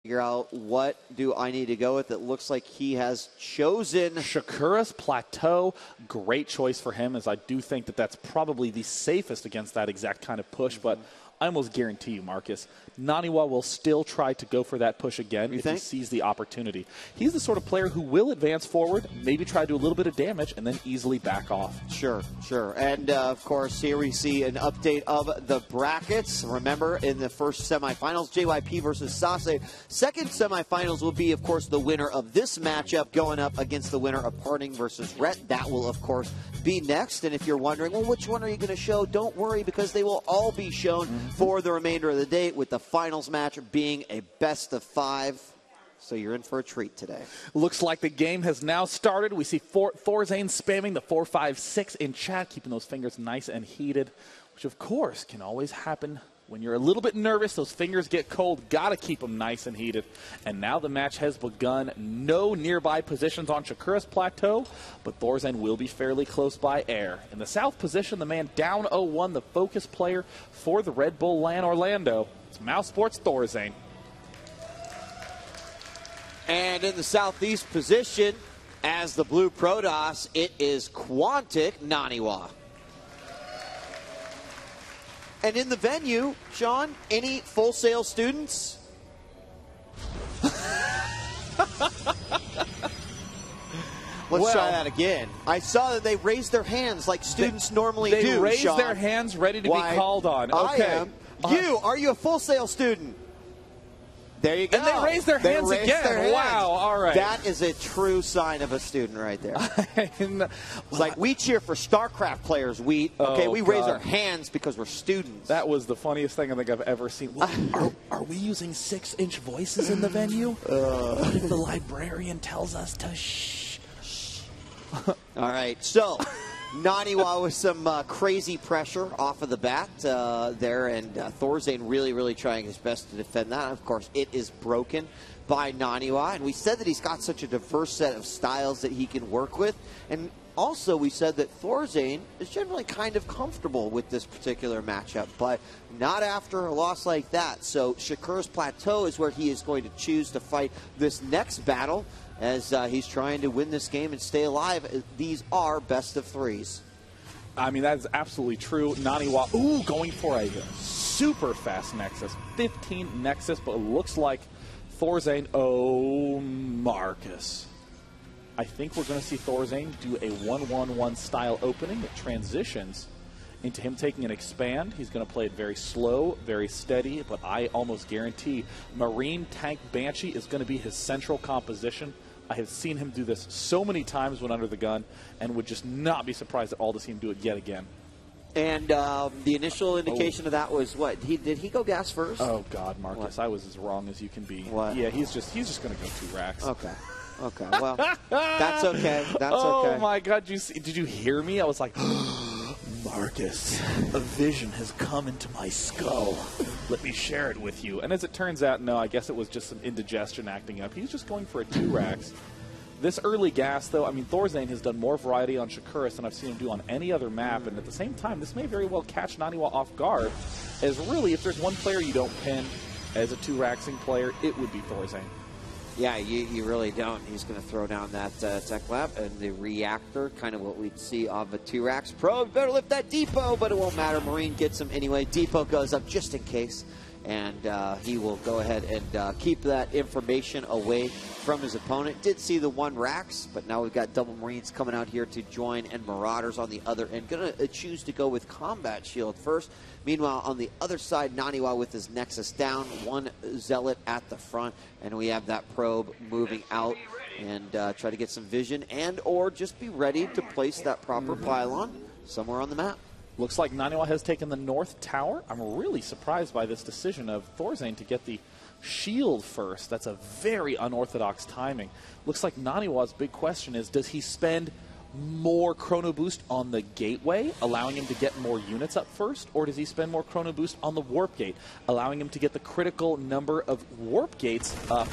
Figure out what do I need to go with. It looks like he has chosen Shakura's Plateau. Great choice for him, as I do think that that's probably the safest against that exact kind of push. But I almost guarantee you, Marcus, NaNiwa will still try to go for that push again if he sees the opportunity. He's the sort of player who will advance forward, maybe try to do a little bit of damage, and then easily back off. Sure, sure. And, of course, here we see an update of the brackets. Remember, in the first semifinals, JYP versus Sase. Second semifinals will be, of course, the winner of this matchup going up against the winner of Parting versus Rhett. That will, of course, be next. And if you're wondering, well, which one are you going to show? Don't worry, because they will all be shown for the remainder of the day, with the finals match being a best of 5. So you're in for a treat today. Looks like the game has now started. We see ThorZaIN spamming the 4-5-6 in chat, keeping those fingers nice and heated, which of course can always happen when you're a little bit nervous. Those fingers get cold. Got to keep them nice and heated. And now the match has begun. No nearby positions on Shakura's Plateau, but ThorZaIN will be fairly close by air. In the south position, the man down 0-1, the focus player for the Red Bull LAN Orlando. It's mousesports ThorZaIN. And in the southeast position, as the blue Protoss, it is Quantic NaNiwa. And in the venue, Sean, any Full Sail students? Let's try that again. I saw that they raised their hands like students normally do, They raised Sean. their hands ready to be called on. Okay. I am. Are you a Full Sail student? There you go. And they raised their hands again. Wow, all right. That is a true sign of a student right there. It's like we cheer for StarCraft players, okay, we raise our hands because we're students. That was the funniest thing I think I've ever seen. Are we using 6-inch voices in the venue? What if the librarian tells us to shh? All right, so NaNiwa with some crazy pressure off of the bat there, and ThorZaIN really trying his best to defend that. Of course, it is broken by NaNiwa, and we said that he's got such a diverse set of styles that he can work with, and also we said that ThorZaIN is generally kind of comfortable with this particular matchup, but not after a loss like that. So Shakura's Plateau is where he is going to choose to fight this next battle, as he's trying to win this game and stay alive. These are best of 3s. I mean, that is absolutely true. NaNiwa, going for a super fast Nexus. 15 Nexus, but it looks like ThorZaIN, Marcus. I think we're going to see ThorZaIN do a 1-1-1 style opening that transitions into him taking an expand. He's going to play it very slow, very steady, but I almost guarantee Marine Tank Banshee is going to be his central composition. I have seen him do this so many times when under the gun, and would just not be surprised at all to see him do it yet again. And the initial indication of that was what? Did he go gas first? Oh God, Marcus, I was as wrong as you can be. What? Yeah, he's just going to go 2 racks. Okay. Okay. Well, that's okay. That's okay. Oh my God, did you hear me? I was like, Marcus, a vision has come into my skull. Let me share it with you. And as it turns out, no, I guess it was just some indigestion acting up. He's just going for a 2 racks. This early gas, though, I mean, ThorZaIN has done more variety on Shakura than I've seen him do on any other map. And at the same time, this may very well catch NaNiwa off guard, as really, if there's one player you don't pin as a 2-racksing player, it would be ThorZaIN. Yeah, you really don't. He's going to throw down that tech lab and the reactor, kind of what we'd see of a 2-racks. Probe, better lift that depot, but it won't matter. Marine gets him anyway. Depot goes up just in case, and he will go ahead and keep that information away from his opponent. Did see the 1 racks, but now we've got double Marines coming out here to join, and Marauders on the other end. Going to choose to go with Combat Shield first. Meanwhile, on the other side, NaNiwa with his Nexus down, 1 Zealot at the front, and we have that probe moving out and try to get some vision and or just be ready to place that proper pylon somewhere on the map. Looks like NaNiwa has taken the north tower. I'm really surprised by this decision of ThorZaIN to get the shield first. That's a very unorthodox timing. Looks like NaNiwa's big question is, does he spend more chrono boost on the gateway, allowing him to get more units up first, or does he spend more chrono boost on the warp gate, allowing him to get the critical number of warp gates up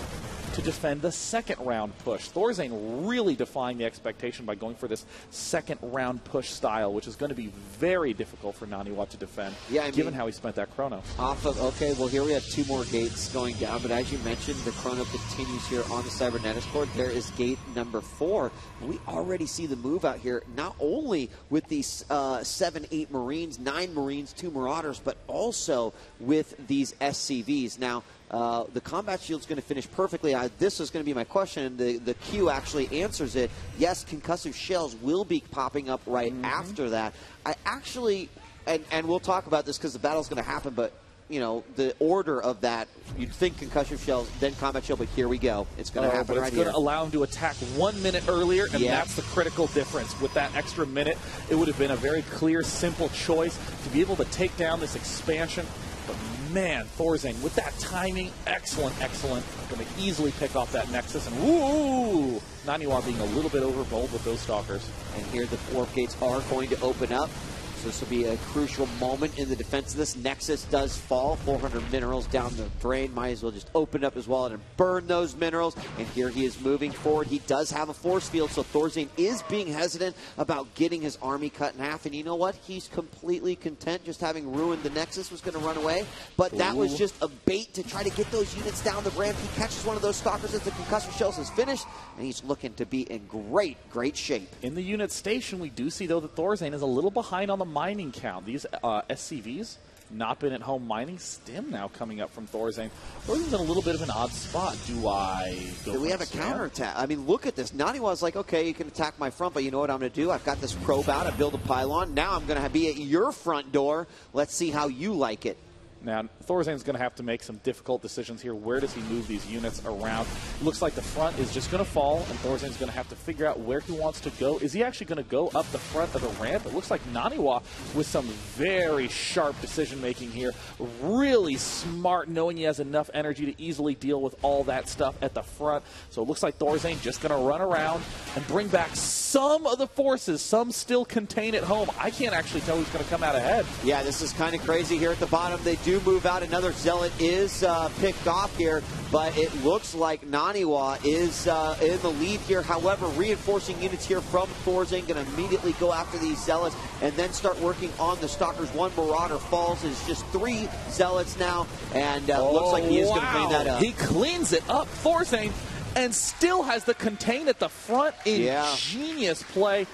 to defend the second round push. ThorZaIN really defying the expectation by going for this second round push style, which is going to be very difficult for NaNiwa to defend, given how he spent that chrono. Okay, well, here we have 2 more gates going down, but as you mentioned, the chrono continues here on the Cybernetics board. There is gate number 4. We already see the move out here, not only with these 7, 8 Marines, 9 Marines, 2 Marauders, but also with these SCVs. Now, the combat shield's going to finish perfectly. This is going to be my question. The queue actually answers it. Yes, concussive shells will be popping up right after that. I actually, and we'll talk about this because the battle's going to happen, but you know, the order of that, you'd think concussion shells, then combat shield, but here we go. It's going to happen right here. It's going to allow him to attack 1 minute earlier, and that's the critical difference. With that extra minute, it would have been a very clear, simple choice to be able to take down this expansion. But man, ThorZaIN, with that timing, excellent. Going to easily pick off that Nexus, and woo! NaNiwa being a little bit overbold with those Stalkers. And here the warp gates are going to open up. So this will be a crucial moment in the defense of this. Nexus does fall. 400 minerals down the drain. Might as well just open up his wallet and burn those minerals. And here he is moving forward. He does have a force field, so ThorZaIN is being hesitant about getting his army cut in half. And you know what? He's completely content just having ruined the Nexus, was going to run away. But that was just a bait to try to get those units down the ramp. He catches one of those Stalkers as the concussive shells is finished, and he's looking to be in great shape. In the unit station, we do see, though, that ThorZaIN is a little behind on the mining count. These SCVs not been at home mining. Stim now coming up from ThorZaIN. ThorZaIN's in a little bit of an odd spot. Do we have a counterattack? I mean, look at this. NaNiwa's like, okay, you can attack my front, but you know what I'm going to do? I've got this probe out. I build a pylon. Now I'm going to be at your front door. Let's see how you like it. Now, ThorZaIN's going to have to make some difficult decisions here. Where does he move these units around? Looks like the front is just going to fall, and ThorZaIN's going to have to figure out where he wants to go. Is he actually going to go up the front of the ramp? It looks like NaNiwa with some very sharp decision-making here. Really smart, knowing he has enough energy to easily deal with all that stuff at the front. So it looks like ThorZaIN just going to run around and bring back some of the forces. Some still contain at home. I can't actually tell who's going to come out ahead. Yeah, this is kind of crazy here at the bottom. They do move out. Another Zealot is picked off here, but it looks like NaNiwa is in the lead here. However, reinforcing units here from ThorZaIN going to immediately go after these Zealots and then start working on the Stalkers. 1 Marauder falls. It's just 3 Zealots now, and looks like he is going to clean that up. He cleans it up. ThorZaIN, and still has the contain at the front. Ingenious play.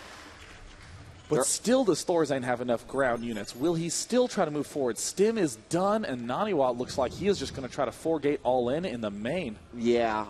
But still, does ThorZaIN have enough ground units? Will he still try to move forward? Stim is done, and NaNiwa looks like he is just going to try to 4-gate all in the main. Yeah,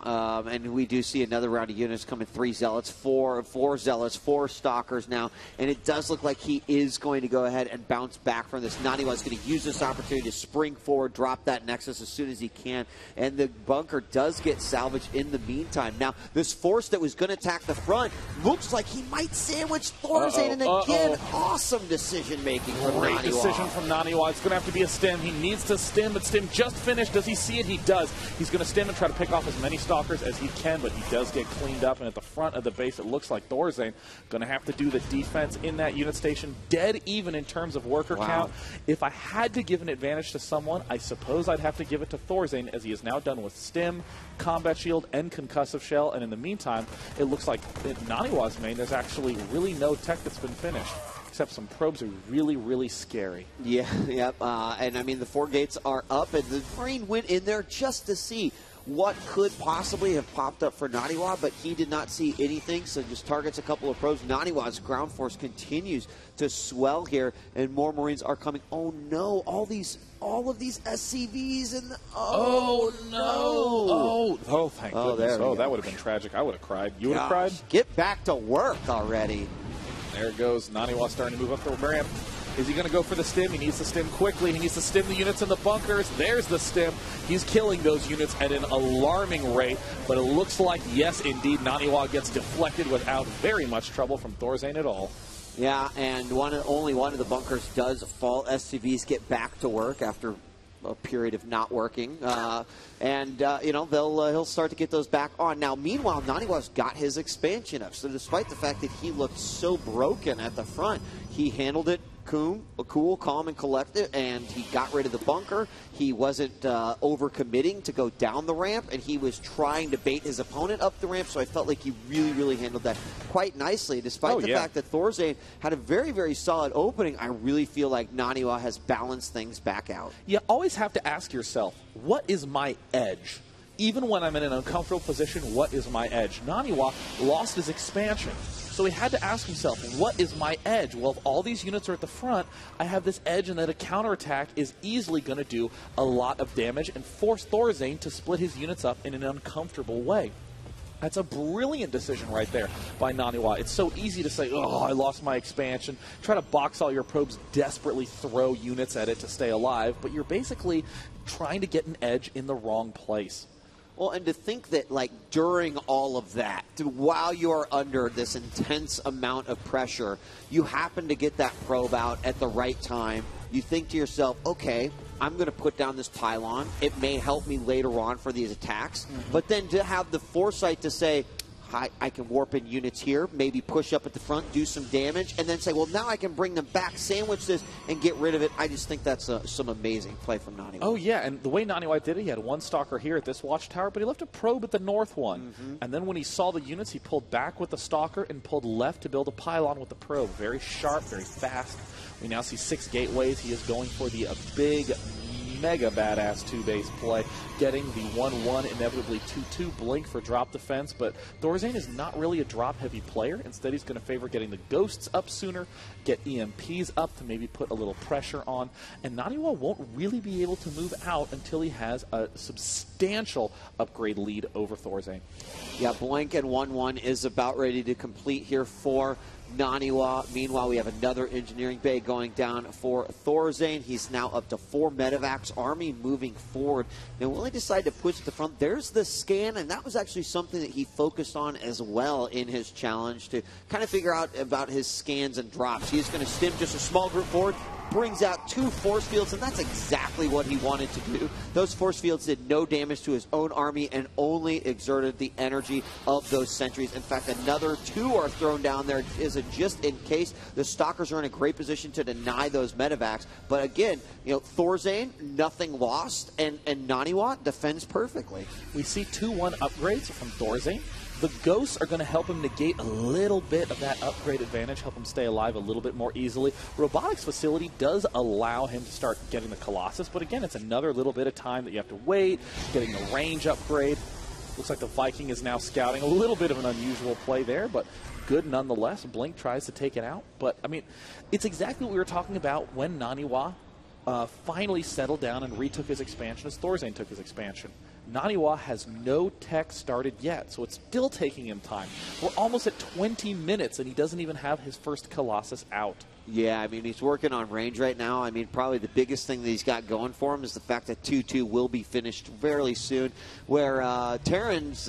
and we do see another round of units coming. 3 Zealots, 4 Zealots, 4 Stalkers now, and it does look like he is going to go ahead and bounce back from this. NaNiwa is going to use this opportunity to spring forward, drop that Nexus as soon as he can, and the bunker does get salvaged in the meantime. Now, this force that was going to attack the front looks like he might sandwich ThorZaIN, and again, awesome decision-making from NaNiwa. Great decision from NaNiwa. It's going to have to be a stim. He needs to stim, but stim just finished. Does he see it? He does. He's going to stim and try to pick off as many Stalkers as he can, but he does get cleaned up, and at the front of the base, it looks like ThorZaIN going to have to do the defense in that unit station. Dead even in terms of worker count. If I had to give an advantage to someone, I suppose I'd have to give it to ThorZaIN, as he is now done with stim, combat shield, and concussive shell, and in the meantime, it looks like in NaNiwa's main, there's actually really no tech that's been finished. Except some probes are really scary. Yeah, and I mean, the 4 gates are up, and the Marine went in there just to see what could possibly have popped up for NaNiwa, but he did not see anything, so just targets a couple of probes. NaNiwa's ground force continues to swell here, and more Marines are coming. Oh no, all of these SCVs and thank goodness. That would have been tragic. I would have cried. You would have cried? Get back to work already. There it goes. NaNiwa starting to move up the ramp. Is he going to go for the stim? He needs to stim quickly. He needs to stim the units in the bunkers. There's the stim. He's killing those units at an alarming rate. But it looks like, yes, indeed, NaNiwa gets deflected without very much trouble from ThorZaIN at all. Yeah, and only one of the bunkers does fall. SCVs get back to work after a period of not working, he'll start to get those back on. Now, meanwhile, NaNiwa's got his expansion up, so despite the fact that he looked so broken at the front, he handled it cool, calm, and collected, and he got rid of the bunker. He wasn't overcommitting to go down the ramp, and he was trying to bait his opponent up the ramp, so I felt like he really handled that quite nicely. Despite the fact that ThorZaIN had a very solid opening, I really feel like NaNiwa has balanced things back out. You always have to ask yourself, what is my edge? Even when I'm in an uncomfortable position, what is my edge? NaNiwa lost his expansion, so he had to ask himself, what is my edge? Well, if all these units are at the front, I have this edge, and that a counterattack is easily going to do a lot of damage and force ThorZaIN to split his units up in an uncomfortable way. That's a brilliant decision right there by NaNiwa. It's so easy to say, oh, I lost my expansion. Try to box all your probes, desperately throw units at it to stay alive, but you're basically trying to get an edge in the wrong place. Well, and to think that, like, during all of that, while you're under this intense amount of pressure, you happen to get that probe out at the right time. You think to yourself, okay, I'm going to put down this pylon. It may help me later on for these attacks. But then to have the foresight to say, I can warp in units here, maybe push up at the front, do some damage, and then say, well, now I can bring them back, sandwich this, and get rid of it. I just think that's some amazing play from NaNiwa. Oh, yeah, and the way NaNiwa did it, he had one stalker here at this watchtower, but he left a probe at the north one. And then when he saw the units, he pulled back with the stalker and pulled left to build a pylon with the probe. Very sharp, very fast. We now see 6 gateways. He is going for the big, mega badass 2-base play, getting the 1-1, inevitably 2-2 blink for drop defense, but ThorZaIN is not really a drop-heavy player. Instead, he's going to favor getting the ghosts up sooner, get EMPs up to maybe put a little pressure on, and NaNiwa won't really be able to move out until he has a substantial upgrade lead over ThorZaIN. Yeah, Blank and 1-1 is about ready to complete here for NaNiwa. Meanwhile, we have another engineering bay going down for ThorZaIN. He's now up to 4 medevacs. Army moving forward. Now, when they decide to push to the front, there's the scan, and that was actually something that he focused on as well in his challenge to kind of figure out about his scans and drops. He's going to stim just a small group forward, brings out 2 force fields, and that's exactly what he wanted to do. Those force fields did no damage to his own army and only exerted the energy of those sentries. In fact, another 2 are thrown down there just in case. The stalkers are in a great position to deny those medevacs. But again, you know, ThorZaIN, nothing lost, and NaNiwa defends perfectly. We see 2-1 upgrades from ThorZaIN. The ghosts are going to help him negate a little bit of that upgrade advantage, help him stay alive a little bit more easily. Robotics facility does allow him to start getting the Colossus, but again, it's another little bit of time that you have to wait, getting the range upgrade. Looks like the Viking is now scouting. A little bit of an unusual play there, but good nonetheless. Blink tries to take it out, but I mean, it's exactly what we were talking about when NaNiwa finally settled down and retook his expansion as ThorZaIN took his expansion. NaNiwa has no tech started yet, so it's still taking him time. We're almost at 20 minutes, and he doesn't even have his first Colossus out. Yeah, I mean, he's working on range right now. I mean, probably the biggest thing that he's got going for him is the fact that 2-2 will be finished fairly soon, where ThorZaIN's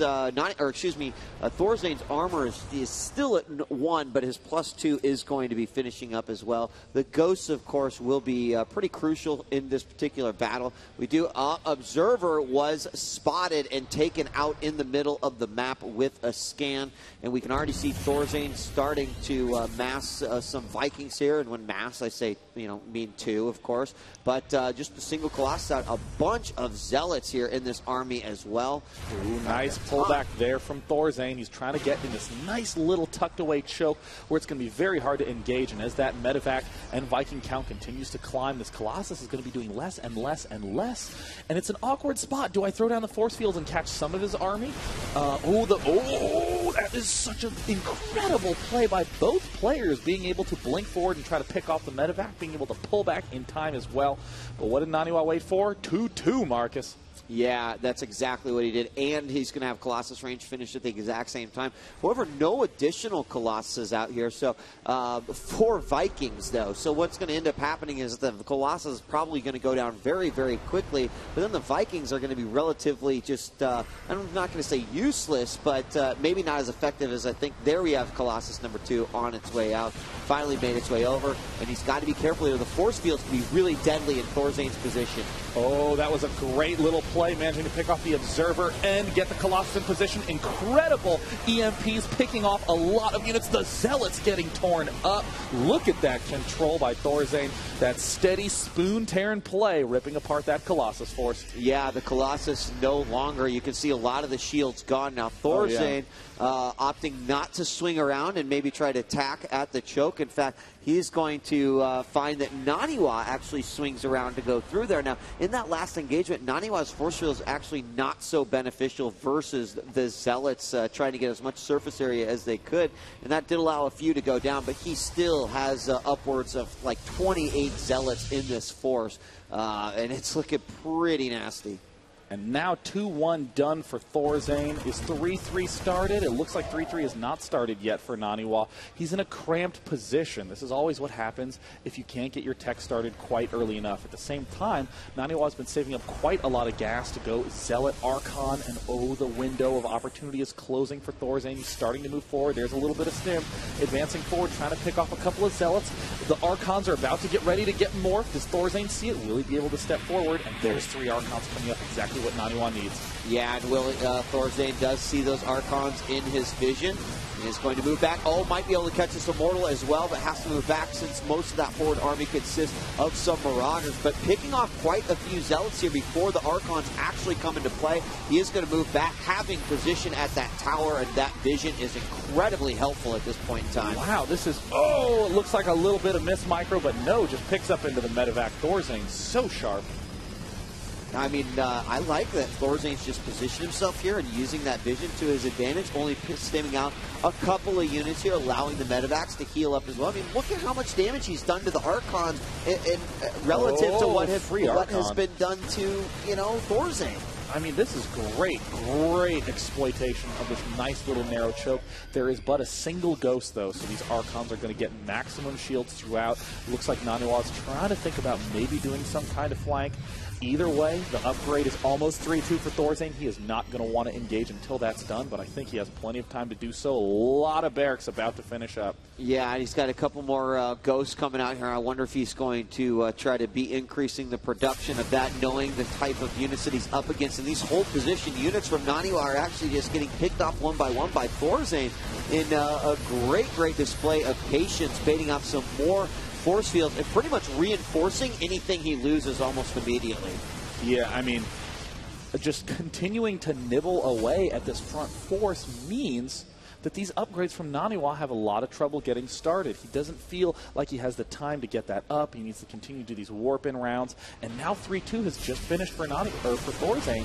armor is still at 1, but his +2 is going to be finishing up as well. The ghosts, of course, will be pretty crucial in this particular battle. We do Observer was spotted and taken out in the middle of the map with a scan, and we can already see ThorZaIN starting to mass some Vikings here. And when mass, I say, you know, mean 2, of course. But just a single Colossus out. A bunch of Zealots here in this army as well. Ooh, nice pullback there from ThorZaIN. He's trying to get in this nice little tucked away choke where it's going to be very hard to engage. And as that medevac and Viking count continues to climb, this Colossus is going to be doing less and less and less. And it's an awkward spot. Do I throw down the force fields and catch some of his army? That is such an incredible play by both players, being able to blink forward and try to pick off the medevac, being able to pull back in time as well. But what did NaNiwa wait for? 2-2, Marcus. Yeah, that's exactly what he did, and he's going to have Colossus range finished at the exact same time. However, no additional Colossus out here, so 4 Vikings, though. So what's going to end up happening is the Colossus is probably going to go down very, very quickly, but then the Vikings are going to be relatively just, I'm not going to say useless, but maybe not as effective as I think. There we have Colossus number 2 on its way out, finally made its way over, and he's got to be careful here. The force fields can be really deadly in ThorZaIN's position. Oh, that was a great little play, managing to pick off the Observer and get the Colossus in position. Incredible EMPs picking off a lot of units. The Zealots getting torn up. Look at that control by ThorZaIN. That steady spoon-tearing play, ripping apart that Colossus force. Yeah, the Colossus no longer. You can see a lot of the shields gone now. ThorZaIN opting not to swing around and maybe try to attack at the choke. In fact, he's going to find that NaNiwa actually swings around to go through there. Now, in that last engagement, NaNiwa's force field is actually not so beneficial versus the Zealots trying to get as much surface area as they could, and that did allow a few to go down, but he still has upwards of like 28 Zealots in this force, and it's looking pretty nasty. And now 2-1 done for ThorZaIN. Is 3-3 started? It looks like 3-3 is not started yet for NaNiwa. He's in a cramped position. This is always what happens if you can't get your tech started quite early enough. At the same time, NaNiwa has been saving up quite a lot of gas to go Zealot Archon, and oh, the window of opportunity is closing for ThorZaIN. He's starting to move forward. There's a little bit of stim. Advancing forward, trying to pick off a couple of Zealots. The Archons are about to get ready to get morphed. Does ThorZaIN see it? Will he be able to step forward? And there's 3 Archons coming up, exactly what NaNiwa needs. Yeah, and ThorZaIN does see those Archons in his vision. He is going to move back. Oh, might be able to catch this Immortal as well, but has to move back since most of that forward army consists of some Marauders. But picking off quite a few Zealots here before the Archons actually come into play. He is going to move back, having position at that tower, and that vision is incredibly helpful at this point in time. Wow, this is, oh, it looks like a little bit of miss micro, but no, just picks up into the medevac. ThorZaIN so sharp. I mean, I like that ThorZaIN's just positioned himself here and using that vision to his advantage, only stimming out a couple of units here, allowing the medevacs to heal up as well. I mean, look at how much damage he's done to the Archons in relative to what has been done to, you know, ThorZaIN. I mean, this is great exploitation of this nice little narrow choke. There is but a single ghost, though, so these Archons are going to get maximum shields throughout. Looks like NaNiwa is trying to think about maybe doing some kind of flank. Either way, the upgrade is almost 3-2 for ThorZaIN. He is not going to want to engage until that's done, but I think he has plenty of time to do so. A lot of barracks about to finish up. Yeah, and he's got a couple more ghosts coming out here. I wonder if he's going to try to be increasing the production of that, knowing the type of units that he's up against. And these hold position units from NaNiwa are actually just getting picked off one by ThorZaIN in a great display of patience, baiting off some more force fields and pretty much reinforcing anything he loses almost immediately. Yeah, I mean, just continuing to nibble away at this front force means that these upgrades from NaNiwa have a lot of trouble getting started. He doesn't feel like he has the time to get that up. He needs to continue to do these warp-in rounds. And now 3-2 has just finished for ThorZaIN,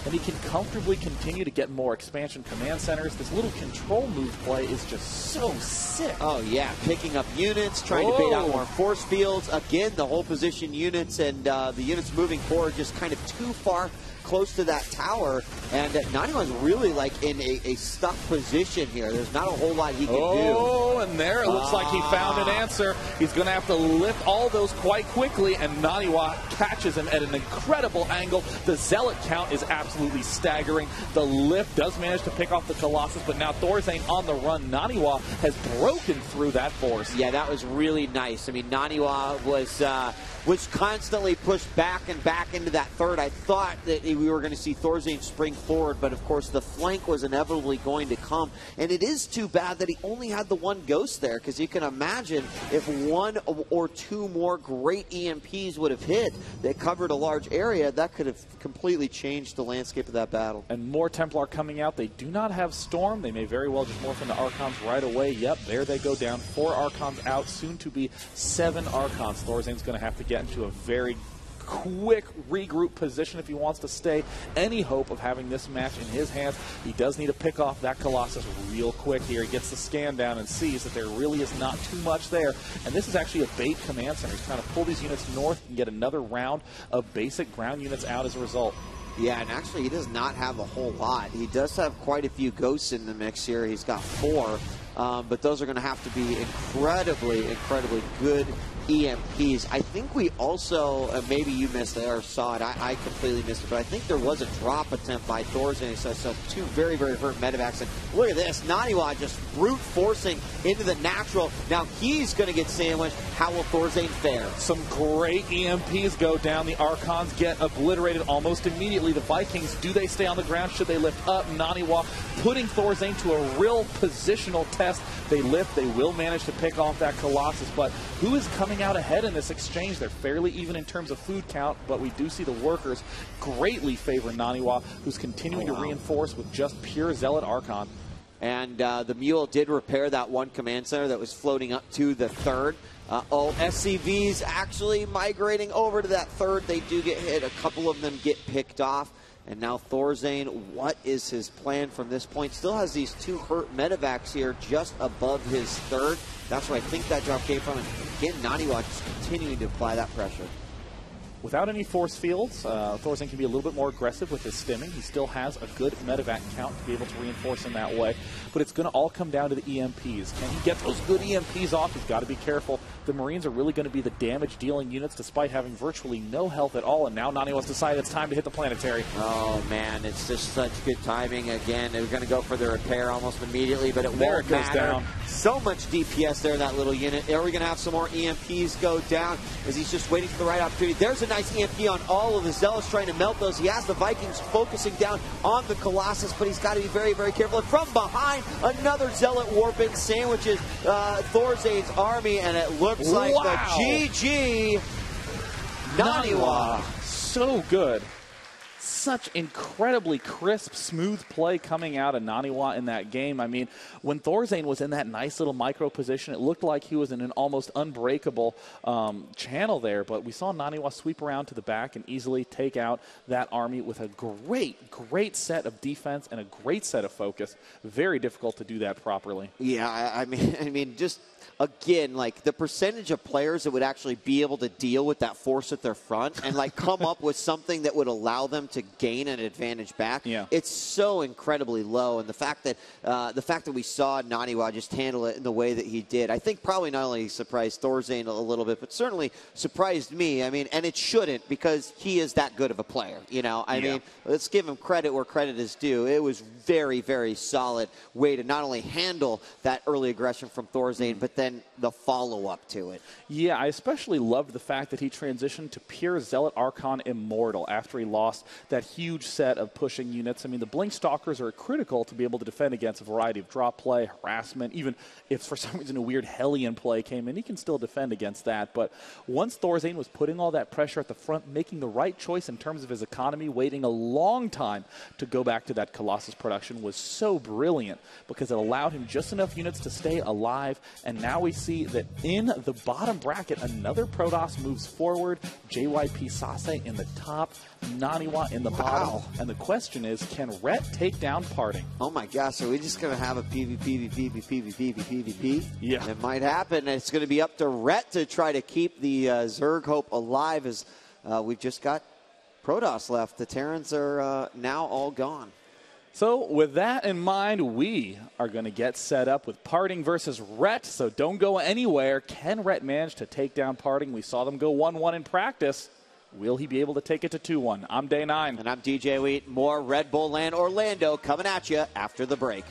and he can comfortably continue to get more expansion command centers. This little control move play is just so sick. Oh, yeah. Picking up units, trying to bait out more force fields. Again, the whole position units and the units moving forward just kind of too far close to that tower, and NaNiwa's really like in a stuck position here. There's not a whole lot he can do. Oh, and there it looks like he found an answer. He's going to have to lift all those quite quickly, and NaNiwa catches him at an incredible angle. The Zealot count is absolutely staggering. The lift does manage to pick off the Colossus, but now ThorZaIN on the run. NaNiwa has broken through that force. Yeah, that was really nice. I mean, NaNiwa was constantly pushed back and back into that third. I thought that we were going to see ThorZaIN spring forward, but of course the flank was inevitably going to come. And it is too bad that he only had the one ghost there, because you can imagine if one or two more great EMPs would have hit that covered a large area, that could have completely changed the landscape of that battle. And more Templar coming out. They do not have Storm. They may very well just morph into Archons right away. Yep, there they go down. 4 Archons out, soon to be 7 Archons. ThorZaIN's going to have to get into a very quick regroup position if he wants to stay any hope of having this match in his hands. He does need to pick off that Colossus real quick here. He gets the scan down and sees that there really is not too much there. And this is actually a bait command center. He's trying to pull these units north and get another round of basic ground units out as a result. Yeah, and actually he does not have a whole lot. He does have quite a few ghosts in the mix here. He's got 4. But those are going to have to be incredibly good EMPs. I think we also, maybe you missed it or saw it, I completely missed it, but I think there was a drop attempt by ThorZaIN. So two very, very hurt medevacs. And look at this, NaNiwa just brute forcing into the natural. Now he's going to get sandwiched. How will ThorZaIN fare? Some great EMPs go down. The Archons get obliterated almost immediately. The Vikings, do they stay on the ground? Should they lift up? NaNiwa putting ThorZaIN to a real positional test. They lift. They will manage to pick off that Colossus. But who is coming out ahead in this exchange? They're fairly even in terms of food count, but we do see the workers greatly favor NaNiwa, who's continuing to reinforce with just pure Zealot Archon. And the Mule did repair that one command center that was floating up to the third. SCVs actually migrating over to that third. They do get hit. A couple of them get picked off. And now ThorZaIN, what is his plan from this point? Still has these two hurt medevacs here just above his third. That's where I think that drop came from. And again, NaNiwa just continuing to apply that pressure. Without any force fields, ThorZaIN can be a little bit more aggressive with his stimming. He still has a good medevac count to be able to reinforce in that way. But it's going to all come down to the EMPs. Can he get those good EMPs off? He's got to be careful. The Marines are really going to be the damage-dealing units despite having virtually no health at all. And now NaNiwa's decided it's time to hit the planetary. Oh, man, it's just such good timing. Again, they're going to go for the repair almost immediately, but it won't matter. Down. So much DPS there in that little unit. Are we going to have some more EMPs go down as he's just waiting for the right opportunity? There's a nice EMP on all of the Zealots trying to melt those. He has the Vikings focusing down on the Colossus, but he's got to be very, very careful. And from behind, another Zealot warp-in sandwiches ThorZaIN's army, and it looks like the GG NaNiwa. So good. Such incredibly crisp, smooth play coming out of NaNiwa in that game. I mean, when ThorZaIN was in that nice little micro position, it looked like he was in an almost unbreakable channel there, but we saw NaNiwa sweep around to the back and easily take out that army with a great set of defense and a great set of focus. Very difficult to do that properly. Yeah, I mean, just again, like the percentage of players that would actually be able to deal with that force at their front and like come up with something that would allow them to gain an advantage back. Yeah. It's so incredibly low, and the fact that we saw NaNiwa just handle it in the way that he did, I think probably not only surprised ThorZaIN a little bit, but certainly surprised me. I mean, and it shouldn't, because he is that good of a player. You know, I mean, let's give him credit where credit is due. It was very, very solid way to not only handle that early aggression from ThorZaIN, but then the follow-up to it. Yeah, I especially loved the fact that he transitioned to pure Zealot Archon Immortal after he lost that huge set of pushing units. I mean, the Blink Stalkers are critical to be able to defend against a variety of drop play, harassment, even if for some reason a weird Hellion play came in, he can still defend against that. But once ThorZaIN was putting all that pressure at the front, making the right choice in terms of his economy, waiting a long time to go back to that Colossus production was so brilliant, because it allowed him just enough units to stay alive. And now we see that in the bottom bracket, another Protoss moves forward. JYP Sase in the top, NaNiwa in the bottom. And the question is, can Rhett take down Parting? Oh my gosh, are we just going to have a PvP? Yeah. It might happen. It's going to be up to Rhett to try to keep the Zerg hope alive, as we've just got Protoss left. The Terrans are now all gone. So with that in mind, we are going to get set up with Parting versus Rhett. So don't go anywhere. Can Rhett manage to take down Parting? We saw them go 1-1 in practice. Will he be able to take it to 2-1? I'm Day 9. And I'm DJ Wheat. More Red Bull Land Orlando coming at you after the break.